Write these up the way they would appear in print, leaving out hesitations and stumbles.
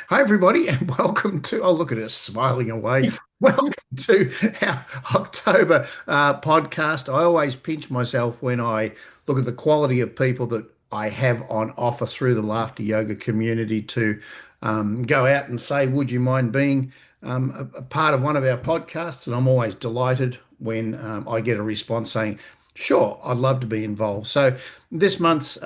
Hi, everybody, and welcome to, oh, look at us smiling away. Welcome to our October podcast. I always pinch myself when I look at the quality of people that I have on offer through the laughter yoga community to go out and say, would you mind being a part of one of our podcasts? And I'm always delighted when I get a response saying, sure, I'd love to be involved. So this month's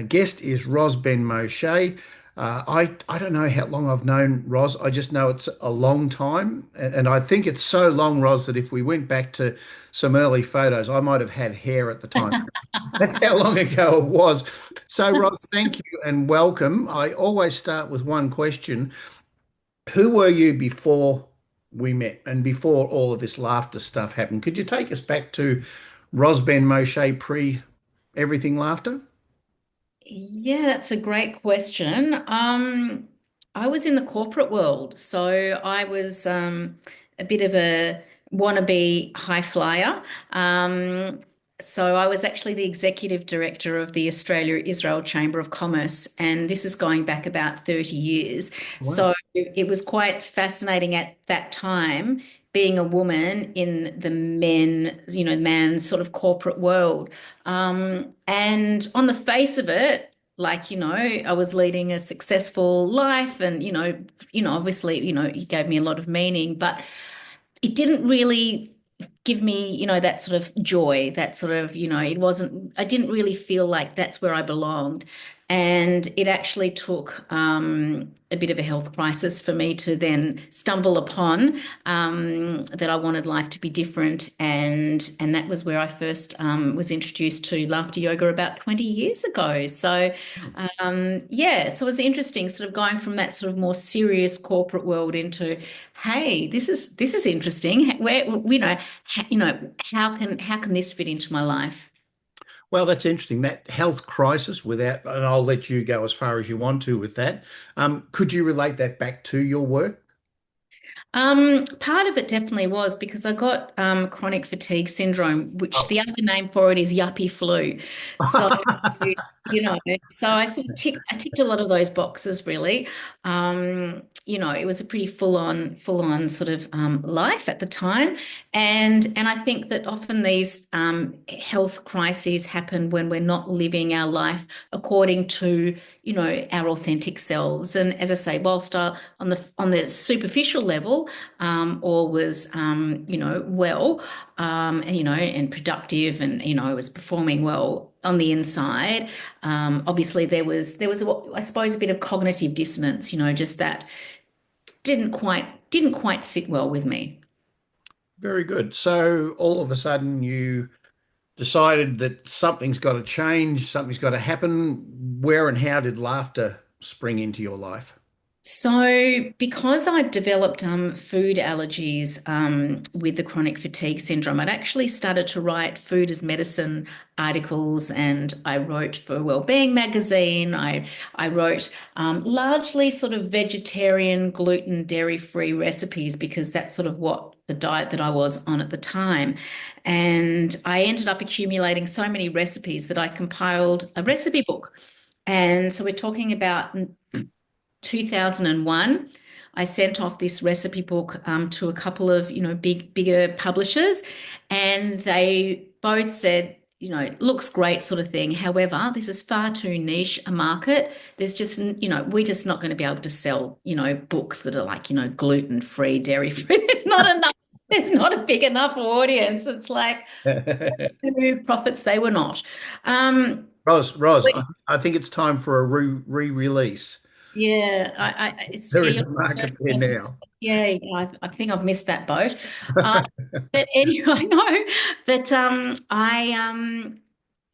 guest is Ben-Moshe. I don't know how long I've known Roz. I just know it's a long time. And I think it's so long, Roz, that if we went back to some early photos, I might have had hair at the time. That's how long ago it was. So, Roz, thank you and welcome. I always start with one question. Who were you before we met and before all of this laughter stuff happened? Could you take us back to Ros Ben-Moshe pre everything laughter? Yeah, that's a great question. I was in the corporate world, so I was a bit of a wannabe high flyer. So I was actually the executive director of the Australia-Israel Chamber of Commerce, and this is going back about 30 years. Wow. So it was quite fascinating at that time being a woman in the man's sort of corporate world. And on the face of it, I was leading a successful life and, obviously, it gave me a lot of meaning, but it didn't really give me, that sort of joy, that sort of, I didn't really feel like that's where I belonged. And it actually took a bit of a health crisis for me to then stumble upon that I wanted life to be different. And that was where I first was introduced to laughter yoga about 20 years ago. So yeah, so it was interesting sort of going from that sort of more serious corporate world into, hey, this is interesting. Where how can this fit into my life? Well, that's interesting. That health crisis without, and I'll let you go as far as you want to with that. Could you relate that back to your work? Part of it definitely was because I got chronic fatigue syndrome, which Oh. the other name for it is yuppie flu. So, so I ticked a lot of those boxes really. It was a pretty full on sort of life at the time. And I think that often these health crises happen when we're not living our life according to, our authentic selves. And as I say, whilst on the superficial level, or was, well, and productive, and I was performing well on the inside. Obviously, there was I suppose a bit of cognitive dissonance, just that didn't quite sit well with me. Very good. So all of a sudden you decided that something's got to change, something's got to happen. Where and how did laughter spring into your life? So, because I developed food allergies with the chronic fatigue syndrome, I'd actually started to write food as medicine articles, and I wrote for Wellbeing magazine. I wrote largely sort of vegetarian, gluten, dairy-free recipes because that's sort of what the diet that I was on at the time. And I ended up accumulating so many recipes that I compiled a recipe book. And so we're talking about 2001. I sent off this recipe book to a couple of, bigger publishers, and they both said, looks great sort of thing. However, this is far too niche a market. There's just, we're just not going to be able to sell, books that are like, gluten free, dairy free. There's not enough. There's not a big enough audience. It's like profits they were not. Um, Ros, I think it's time for a re-release. Yeah, it's There yeah, is you're a market there right. now. Yeah, yeah, I think I've missed that boat. Uh, but anyway, I know. But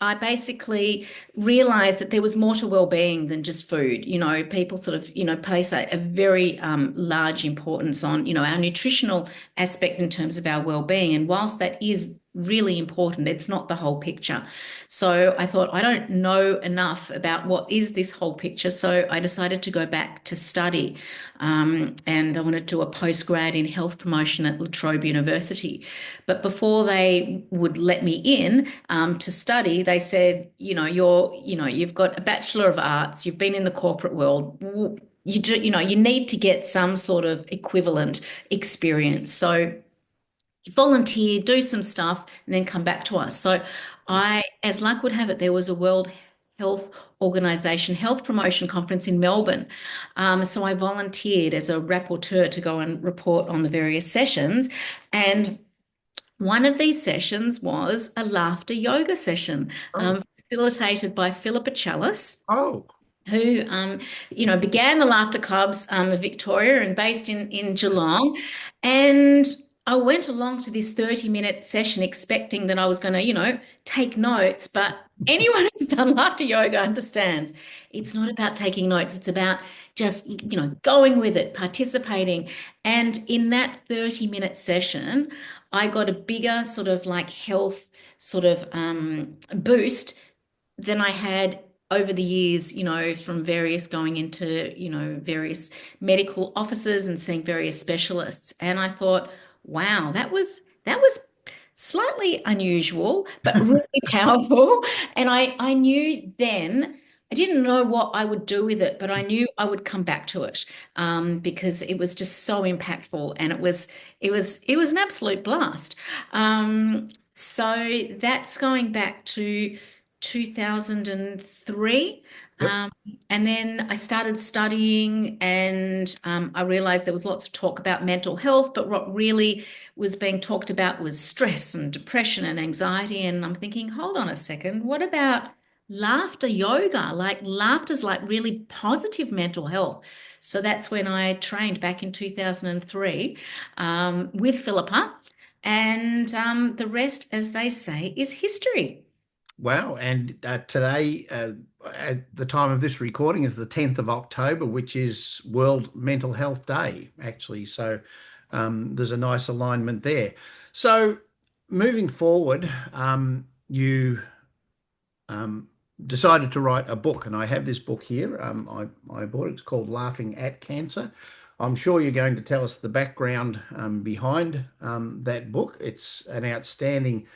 I basically realized that there was more to well-being than just food. People sort of, place a very large importance on, our nutritional aspect in terms of our well-being. And whilst that is really important. It's not the whole picture. So I thought, I don't know enough about what is this whole picture. So I decided to go back to study. And I wanted to do a postgrad in health promotion at Trobe University. But before they would let me in to study, they said, you've got a Bachelor of Arts, you've been in the corporate world. You need to get some sort of equivalent experience. So volunteer, do some stuff, and then come back to us. So as luck would have it, there was a World Health Organization health promotion conference in Melbourne. So I volunteered as a rapporteur to go and report on the various sessions. And one of these sessions was a laughter yoga session, Oh, facilitated by Philippa Chalice, oh, who began the laughter clubs of Victoria and based in Geelong. And I went along to this 30-minute session expecting that I was going to, take notes, but anyone who's done laughter yoga understands it's not about taking notes. It's about just, going with it, participating. And in that 30-minute session, I got a bigger sort of like health sort of boost than I had over the years, from various going into, various medical offices and seeing various specialists. And I thought, wow, that was slightly unusual, but really powerful. And I knew then I didn't know what I would do with it, but I knew I would come back to it because it was just so impactful, and it was an absolute blast. So that's going back to 2003. yep. And then I started studying, and I realized there was lots of talk about mental health, but what really was being talked about was stress and depression and anxiety. And I'm thinking, hold on a second, what about laughter yoga? Like laughter's like really positive mental health. So that's when I trained back in 2003 with Philippa. And the rest, as they say, is history. Wow. And today, at the time of this recording, is the 10th of October, which is World Mental Health Day, actually. So there's a nice alignment there. So moving forward, you um, decided to write a book, and I have this book here. I bought it. It's called Laughing at Cancer. I'm sure you're going to tell us the background behind that book. It's an outstanding,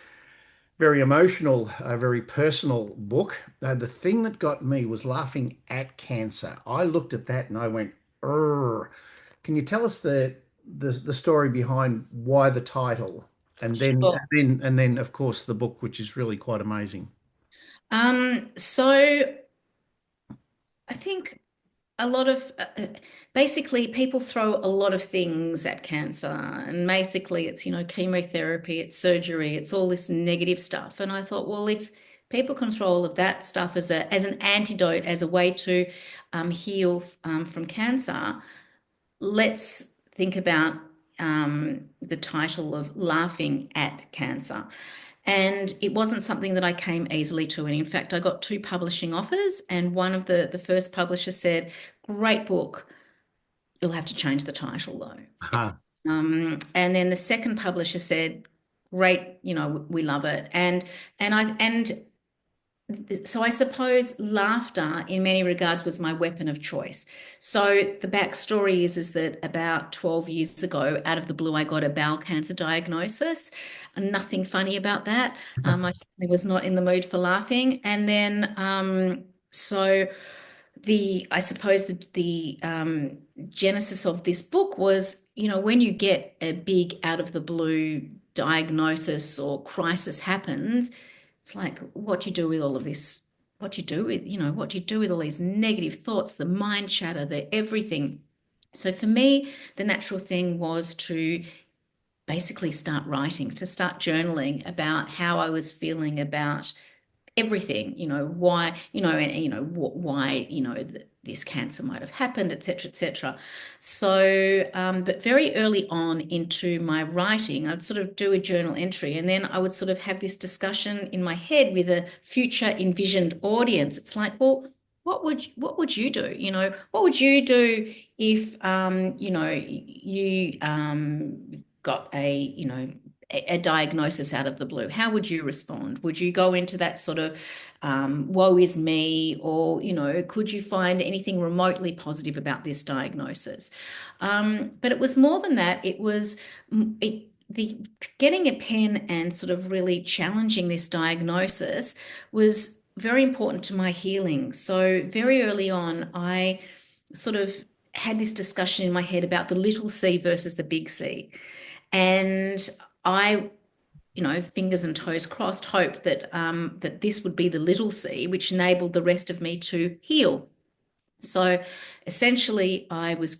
very emotional, very personal book. The thing that got me was laughing at cancer. I looked at that and I went, "Urgh." Can you tell us the story behind why the title, and then Sure. of course the book, which is really quite amazing. So I think a lot of basically people throw a lot of things at cancer, and basically it's, chemotherapy, it's surgery, it's all this negative stuff. And I thought, well, if people control all of that stuff as an antidote, as a way to heal from cancer, let's think about the title of Laughing at Cancer. And it wasn't something that I came easily to. And in fact, I got two publishing offers, and one of the first publisher said, great book. You'll have to change the title though. Ah, And then the second publisher said, great, we love it. And so I suppose laughter in many regards was my weapon of choice. So the backstory is that about 12 years ago, out of the blue, I got a bowel cancer diagnosis. And nothing funny about that. I certainly was not in the mood for laughing. And then so I suppose the genesis of this book was, when you get a big out of the blue diagnosis or crisis happens, it's like, what do you do with all of this? What do you do with, what do you do with all these negative thoughts, the mind chatter, the everything? So for me, the natural thing was to basically start writing, to start journaling about how I was feeling about everything, why, why, this cancer might have happened, et cetera, et cetera. So, but very early on into my writing, I'd sort of do a journal entry, and then I would sort of have this discussion in my head with a future envisioned audience. It's like, well, what would you do? What would you do if you got a a diagnosis out of the blue, how would you respond? Would you go into that sort of woe is me, or, could you find anything remotely positive about this diagnosis? But it was more than that. It was the getting a pen and sort of really challenging this diagnosis was very important to my healing. So very early on, I sort of had this discussion in my head about the little C versus the big C. And I, fingers and toes crossed, hoped that this would be the little C, which enabled the rest of me to heal. So essentially, I was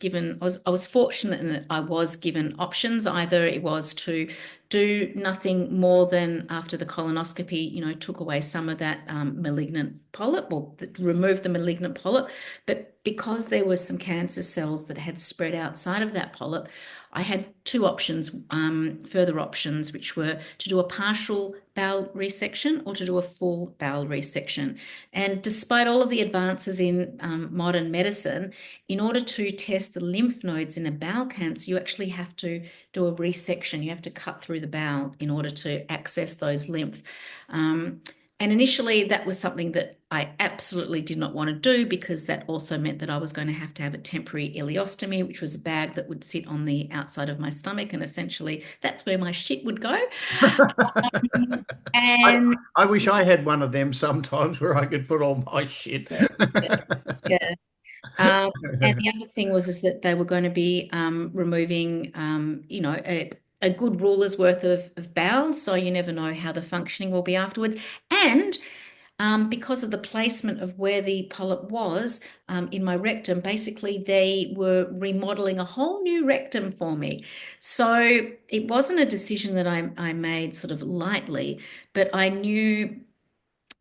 fortunate in that I was given options. Either it was to do nothing more than, after the colonoscopy, took away some of that malignant polyp, or removed the malignant polyp. But because there were some cancer cells that had spread outside of that polyp, I had two options, further options, which were to do a partial bowel resection or to do a full bowel resection. And despite all of the advances in modern medicine, in order to test the lymph nodes in a bowel cancer, you actually have to do a resection. You have to cut through the bowel in order to access those lymph. And initially, that was something that I absolutely did not want to do, because that also meant that I was going to have a temporary ileostomy, which was a bag that would sit on the outside of my stomach. And essentially, that's where my shit would go. I, And I wish I had one of them sometimes where I could put all my shit. yeah, yeah. And the other thing was is that they were going to be removing, a good ruler's worth of bowels, so you never know how the functioning will be afterwards. And because of the placement of where the polyp was in my rectum, basically they were remodeling a whole new rectum for me. So it wasn't a decision that I made sort of lightly, but I knew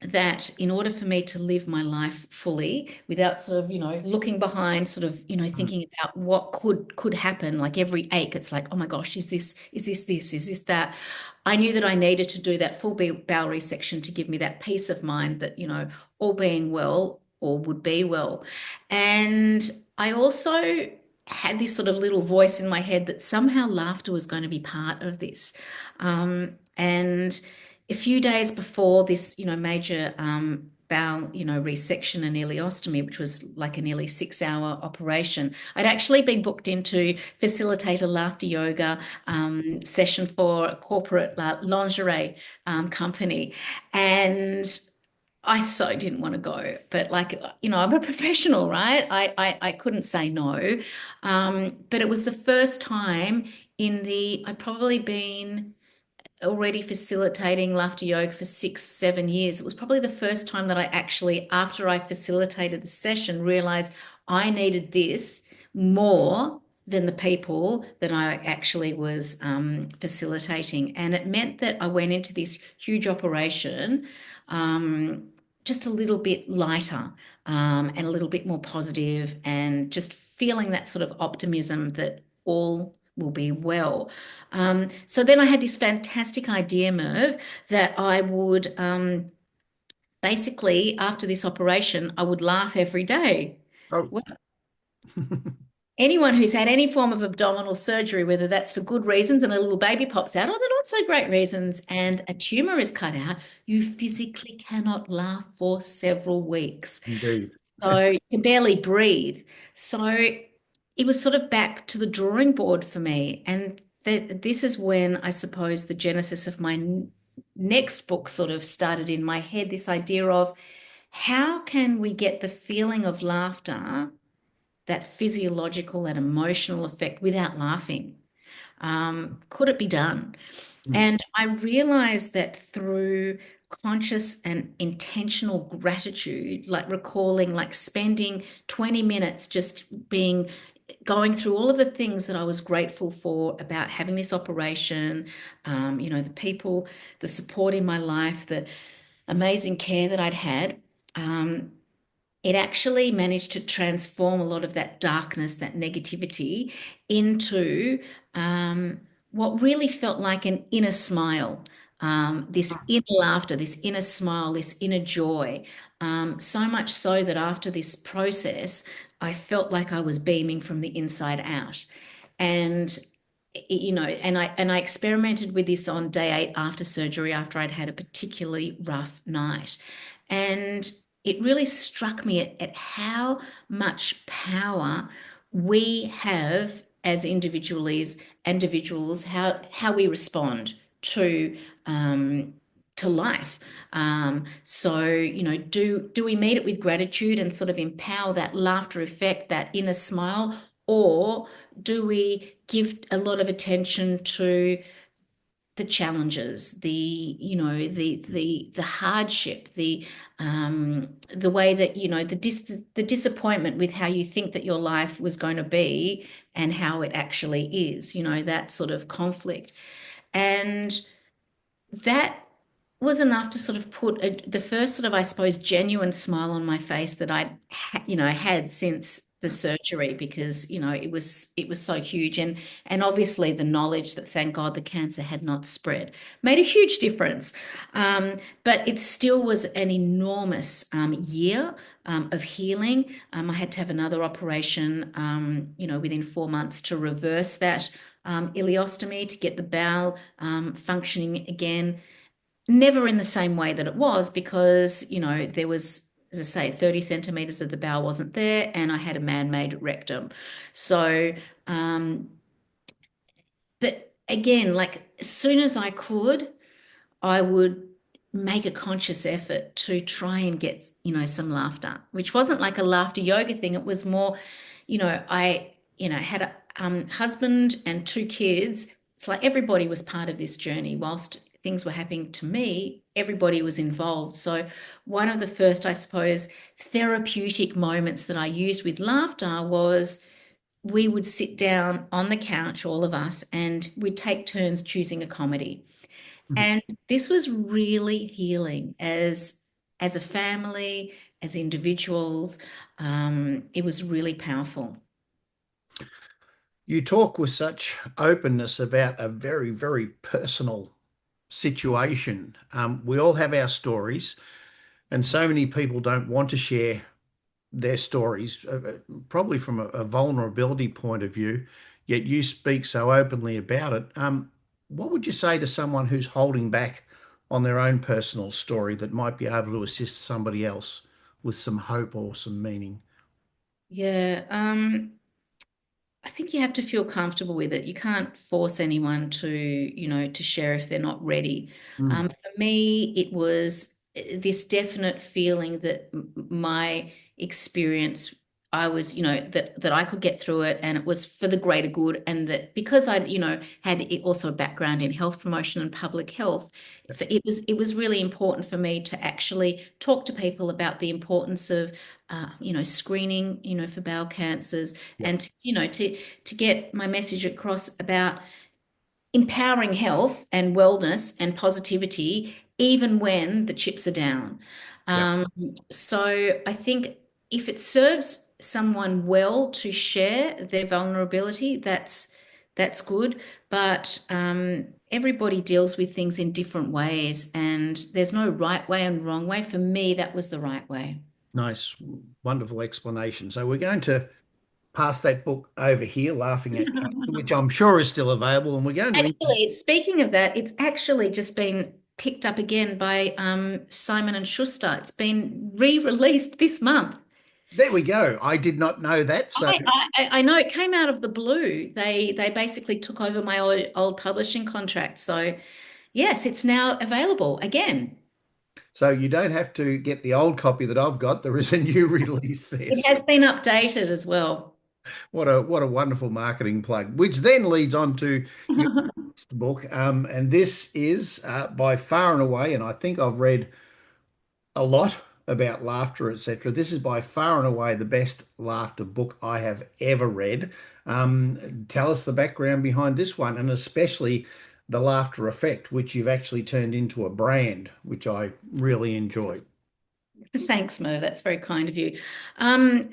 that in order for me to live my life fully without sort of, looking behind, sort of, thinking about what could happen, like every ache, it's like, oh my gosh, is this that? I knew that I needed to do that full bowel resection to give me that peace of mind that, all being well, all would be well. And I also had this sort of little voice in my head that somehow laughter was going to be part of this. And a few days before this, major bowel, resection and ileostomy, which was like a nearly 6 hour operation, I'd actually been booked in to facilitate a laughter yoga session for a corporate lingerie company. And I so didn't want to go, but like, I'm a professional, right? I couldn't say no. But it was the first time I'd probably been already facilitating laughter yoga for 6, 7 years. It was probably the first time that I actually, after I facilitated the session, realized I needed this more than the people that I actually was facilitating. And it meant that I went into this huge operation just a little bit lighter, and a little bit more positive, and just feeling that sort of optimism that all will be well. So then I had this fantastic idea, Merv, that I would basically, after this operation, I would laugh every day. Oh. Well, anyone who's had any form of abdominal surgery, whether that's for good reasons and a little baby pops out, or they're not so great reasons, and a tumor is cut out, you physically cannot laugh for several weeks. Indeed. So you can barely breathe. So it was sort of back to the drawing board for me. And this is when I suppose the genesis of my next book sort of started in my head, this idea of how can we get the feeling of laughter, that physiological and emotional effect, without laughing? Could it be done? Mm. And I realized that through conscious and intentional gratitude, like recalling, like spending 20 minutes just going through all of the things that I was grateful for about having this operation, the people, the support in my life, the amazing care that I'd had. It actually managed to transform a lot of that darkness, that negativity, into what really felt like an inner smile, this inner laughter, this inner smile, this inner joy. So much so that after this process, I felt like I was beaming from the inside out. And and I experimented with this on day 8 after surgery, after I'd had a particularly rough night. And it really struck me at how much power we have as individuals, how we respond to to life. So, do we meet it with gratitude and sort of empower that laughter effect, that inner smile, or do we give a lot of attention to the challenges, the hardship, the way that the disappointment with how you think that your life was going to be and how it actually is, that sort of conflict. And that was enough to sort of put the first sort of, I suppose, genuine smile on my face that had since the surgery, because it was so huge. And obviously the knowledge that, thank God, the cancer had not spread made a huge difference. But it still was an enormous year of healing. I had to have another operation within 4 months to reverse that ileostomy, to get the bowel functioning again. Never in the same way that it was, because, there was, as I say, 30 centimeters of the bowel wasn't there, and I had a man-made rectum. So, but again, like, as soon as I could, I would make a conscious effort to try and get, some laughter, which wasn't like a laughter yoga thing. It was more, I, had a husband and 2 kids. It's like everybody was part of this journey. Whilst things were happening to me, everybody was involved. So one of the first, I suppose, therapeutic moments that I used with laughter was we would sit down on the couch, all of us, and we'd take turns choosing a comedy. And this was really healing as a family, as individuals. It was really powerful. You talk with such openness about a very, very personal situation. We all have our stories, and so many people don't want to share their stories, probably from a vulnerability point of view, yet you speak so openly about it. What would you say to someone who's holding back on their own personal story that might be able to assist somebody else with some hope or some meaning? Yeah. I think you have to feel comfortable with it. You can't force anyone to share if they're not ready. Mm. For me, it was this definite feeling that my experience, I was, that I could get through it, and it was for the greater good. And that because I'd, had also a background in health promotion and public health, it was really important for me to actually talk to people about the importance of, screening, for bowel cancers, Yep. and to get my message across about empowering health and wellness and positivity even when the chips are down. Yep. Um, so I think if it serves someone well to share their vulnerability, that's good. But everybody deals with things in different ways, and there's no right way and wrong way. For me, that was the right way. Nice, wonderful explanation. So we're going to pass that book over here, Laughing at Cancer, which I'm sure is still available, and we're going to. Actually, speaking of that, it's actually just been picked up again by Simon and Schuster. It's been re-released this month. There we go. I did not know that. So, I know it came out of the blue. They basically took over my old publishing contract. So yes, it's now available again. so you don't have to get the old copy that I've got. There is a new release there. It has been updated as well. What a wonderful marketing plug, which then leads on to your next book. And this is by far and away, and I think I've read a lot about laughter, etc. This is by far and away the best laughter book I have ever read. Tell us the background behind this one, and especially the laughter effect, which you've actually turned into a brand, which I really enjoy. Thanks, Mo. That's very kind of you.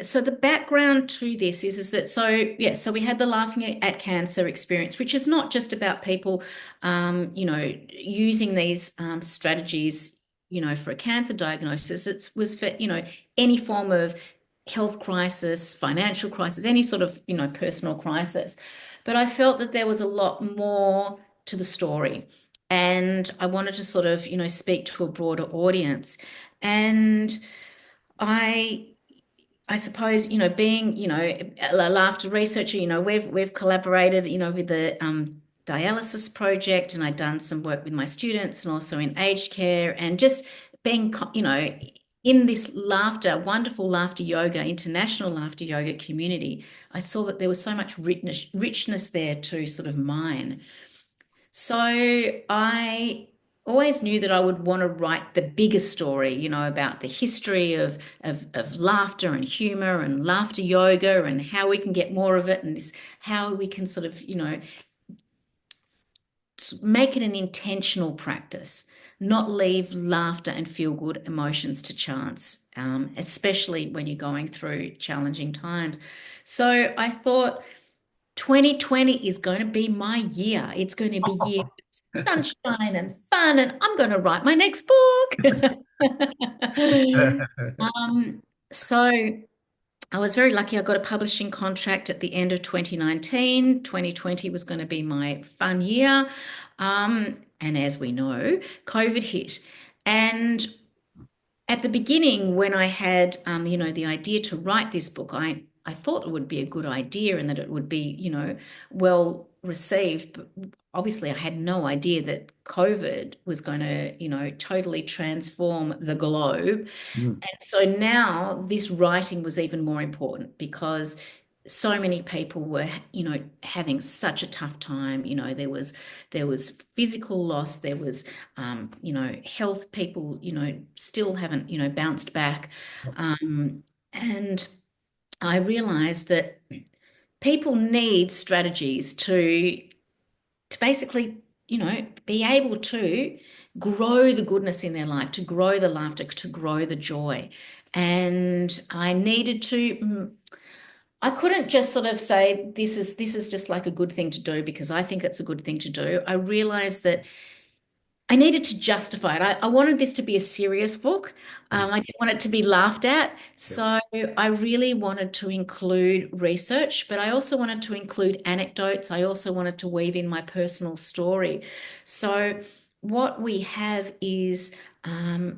So the background to this is that, so yeah, so we had the Laughing at Cancer experience, which is not just about people, using these strategies, for a cancer diagnosis. It was for, any form of health crisis, financial crisis, any sort of, personal crisis. But I felt that there was a lot more to the story. And I wanted to sort of, speak to a broader audience. And I I suppose, being, a laughter researcher, we've collaborated, with the dialysis project, and I've done some work with my students and also in aged care, and just being, in this laughter, wonderful laughter yoga, international laughter yoga community. I saw that there was so much richness there to sort of mine. So I always knew that I would want to write the bigger story, about the history of laughter and humor and laughter yoga and how we can get more of it, and how we can sort of, make it an intentional practice, not leave laughter and feel good emotions to chance, especially when you're going through challenging times. So I thought 2020 is going to be my year. It's going to be year sunshine and fun, and I'm going to write my next book. um, so I was very lucky. I got a publishing contract at the end of 2019. 2020 was going to be my fun year. And as we know, COVID hit. And at the beginning, when I had, the idea to write this book, I thought it would be a good idea and that it would be, well received. But obviously, I had no idea that COVID was going to, totally transform the globe. Mm, And so now this writing was even more important because so many people were, having such a tough time. There was physical loss, there was, health. People, still haven't, bounced back. And I realized that people need strategies to basically, be able to grow the goodness in their life, to grow the laughter, to grow the joy. And I needed to, I couldn't just sort of say this is just like a good thing to do because I think it's a good thing to do. I realized that I needed to justify it. I wanted this to be a serious book. mm, I didn't want it to be laughed at. yeah, So I really wanted to include research, but I also wanted to include anecdotes. I also wanted to weave in my personal story. So what we have is,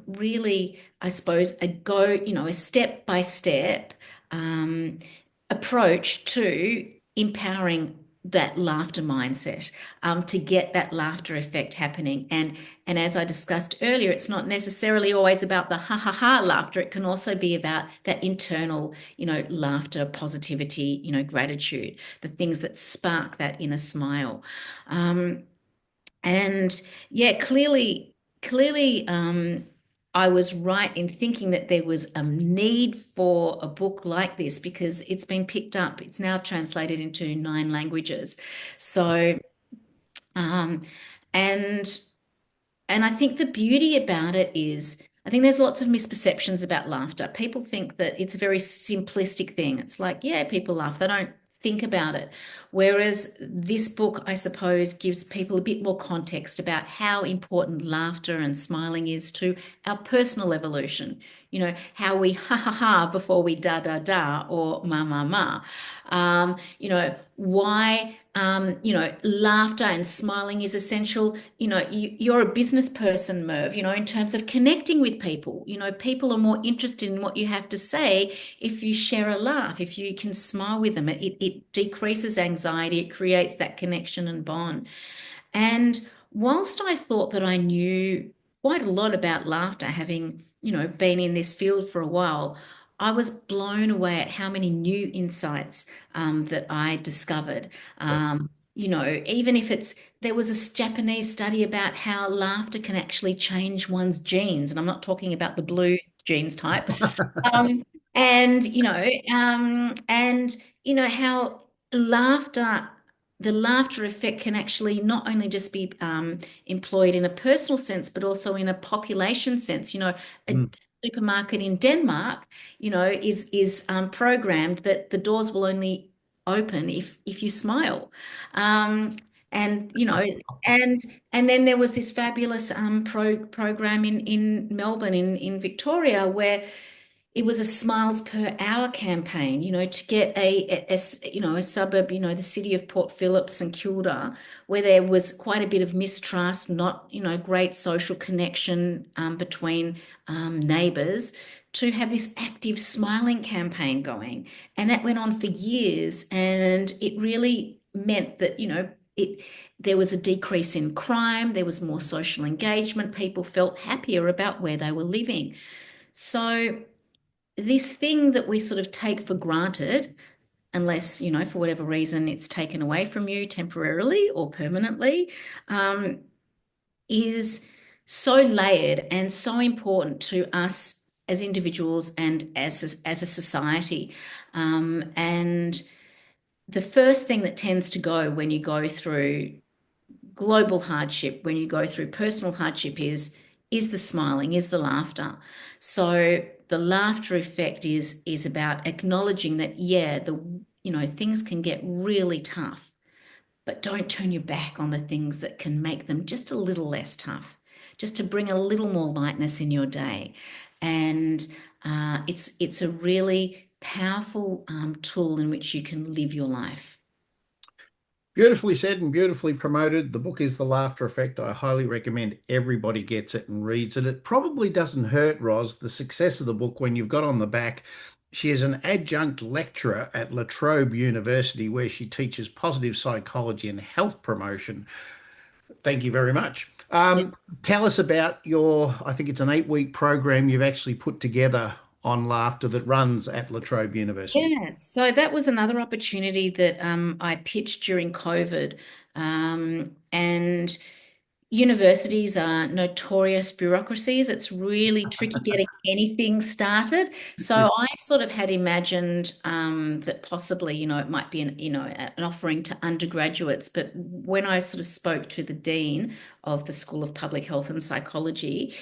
really, I suppose, a step by step approach to empowering that laughter mindset, to get that laughter effect happening. And as I discussed earlier, it's not necessarily always about the ha ha ha laughter. It can also be about that internal, laughter, positivity, gratitude, the things that spark that inner smile. Um, and yeah, clearly, I was right in thinking that there was a need for a book like this because it's been picked up. It's now translated into 9 languages. So, um, and and I think the beauty about it is, I think there's lots of misperceptions about laughter. People think that it's a very simplistic thing. It's like, yeah, people laugh. They don't think about it. Whereas this book, I suppose, gives people a bit more context about how important laughter and smiling is to our personal evolution. How we ha ha ha before we da da da or ma ma ma. Why, laughter and smiling is essential. You're a business person, Merv, in terms of connecting with people. People are more interested in what you have to say if you share a laugh, if you can smile with them. It decreases anxiety, it creates that connection and bond. And whilst I thought that I knew quite a lot about laughter, having, been in this field for a while, I was blown away at how many new insights, that I discovered. yeah. Even if there was a Japanese study about how laughter can actually change one's genes, and I'm not talking about the blue genes type. Um, and how laughter, the laughter effect can actually not only just be, employed in a personal sense, but also in a population sense. A Mm. supermarket in Denmark, is programmed that the doors will only open if you smile. Um, and you know, and and then there was this fabulous program in Melbourne, in Victoria, where it was a smiles per hour campaign, to get a suburb, the city of Port Phillip, St Kilda, where there was quite a bit of mistrust, not, great social connection between neighbours, to have this active smiling campaign going. And that went on for years. And it really meant that, it there was a decrease in crime, there was more social engagement, people felt happier about where they were living. So this thing that we sort of take for granted, unless, for whatever reason it's taken away from you temporarily or permanently, um, is so layered and so important to us as individuals and as a society. And the first thing that tends to go when you go through global hardship, when you go through personal hardship, is the smiling, is the laughter. So the laughter effect is about acknowledging that, yeah, things can get really tough, but don't turn your back on the things that can make them just a little less tough, just to bring a little more lightness in your day. And it's a really powerful tool in which you can live your life. Beautifully said and beautifully promoted. The book is The Laughter Effect. I highly recommend everybody gets it and reads it. It probably doesn't hurt, Roz, the success of the book when you've got on the back. She is an adjunct lecturer at Trobe University where she teaches positive psychology and health promotion. Thank you very much. Tell us about I think it's an 8-week program you've actually put together on laughter that runs at La Trobe University. Yeah, so that was another opportunity that I pitched during COVID. And universities are notorious bureaucracies. It's really tricky getting anything started. So I sort of had imagined that possibly, it might be an offering to undergraduates. But when I sort of spoke to the dean of the School of Public Health and Psychology,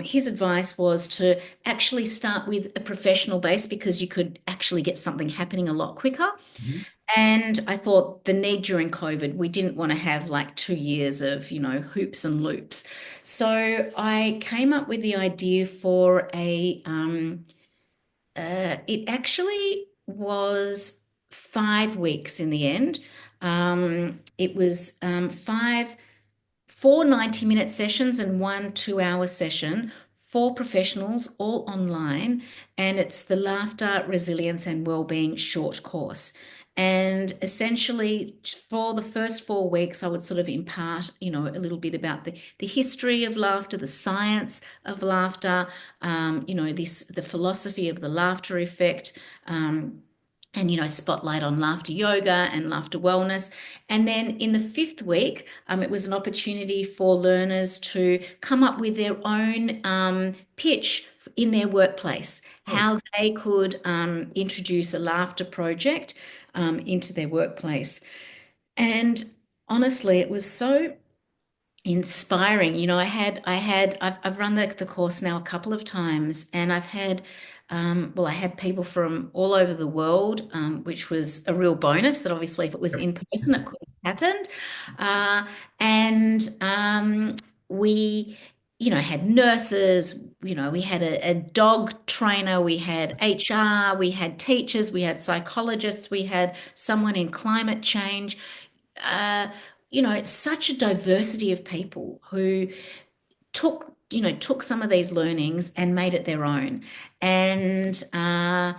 his advice was to actually start with a professional base because you could actually get something happening a lot quicker. Mhm. And I thought the need during COVID, we didn't want to have like 2 years of, hoops and loops. So I came up with the idea for it actually was 5 weeks in the end. It was four 90-minute sessions and one 2-hour session for professionals, all online. And it's the Laughter, Resilience and Wellbeing short course. And essentially, for the first 4 weeks, I would sort of impart, a little bit about the history of laughter, the science of laughter, the philosophy of the laughter effect. And spotlight on laughter yoga and laughter wellness. And then in the fifth week, it was an opportunity for learners to come up with their own pitch in their workplace, Oh, how they could introduce a laughter project into their workplace. And honestly, it was so inspiring. I've run the course now a couple of times, and I had people from all over the world, which was a real bonus. That obviously, if it was in person, it couldn't have happened. And we, had nurses. We had a dog trainer. We had HR. We had teachers. We had psychologists. We had someone in climate change. Uh, it's such a diversity of people who took some of these learnings and made it their own. And either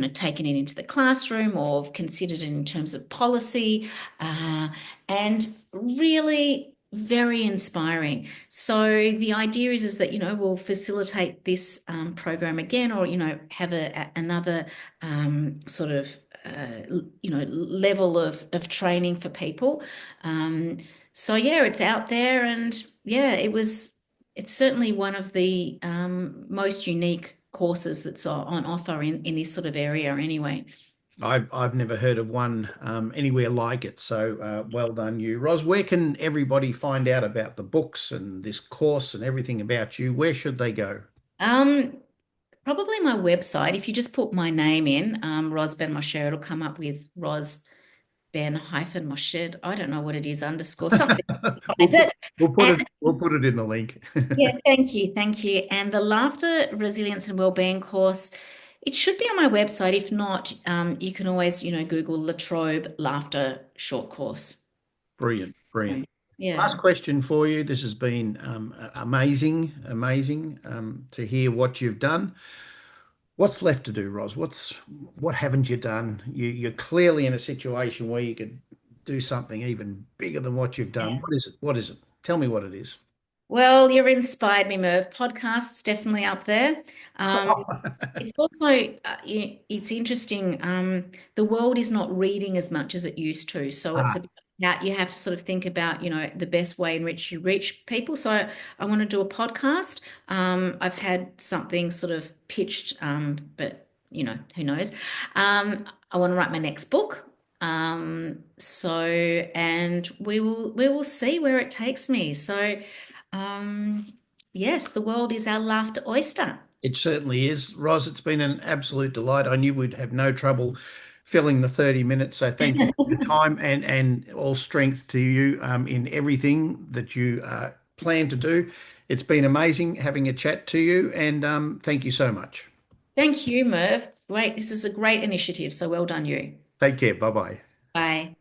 taken it into the classroom or considered it in terms of policy, and really very inspiring. So the idea is that we'll facilitate this program again, or have another sort of level of training for people. So yeah, it's out there, and yeah, it's certainly one of the most unique courses that's on offer in this sort of area anyway. I've never heard of one anywhere like it. So well done, you, Roz. Where can everybody find out about the books and this course and everything about you? Where should they go? Um, Probably my website. If you just put my name in, Ros Ben-Moshe, it'll come up with Ros. Ben-Moshe. I don't know what it is, underscore something. We'll Find put it. we'll And put it in the link. yeah, thank you, thank you. And the Laughter, Resilience, and Wellbeing course, it should be on my website. If not, you can always, Google Latrobe Laughter short course. Brilliant, brilliant. Yeah. Last question for you. This has been amazing, amazing to hear what you've done. What's left to do, Ros? What haven't you done? You're clearly in a situation where you could do something even bigger than what you've done. What is it? What is it? Tell me what it is. Well, you've inspired me, Merv. Podcasts definitely up there. Um, it's also it's interesting. The world is not reading as much as it used to, so it's Ah, about that you have to sort of think about, the best way in which you reach people. So I want to do a podcast. I've had something sort of pitched, but who knows? I want to write my next book. So and we will see where it takes me. So. Yes, the world is our laughter oyster. it certainly is. Ros, it's been an absolute delight. I knew we'd have no trouble filling the 30 minutes. So thank you for your time and all strength to you in everything that you plan to do. It's been amazing having a chat to you, and thank you so much. Thank you, Merv. Great. This is a great initiative. So well done, you. Take care. Bye bye. Bye.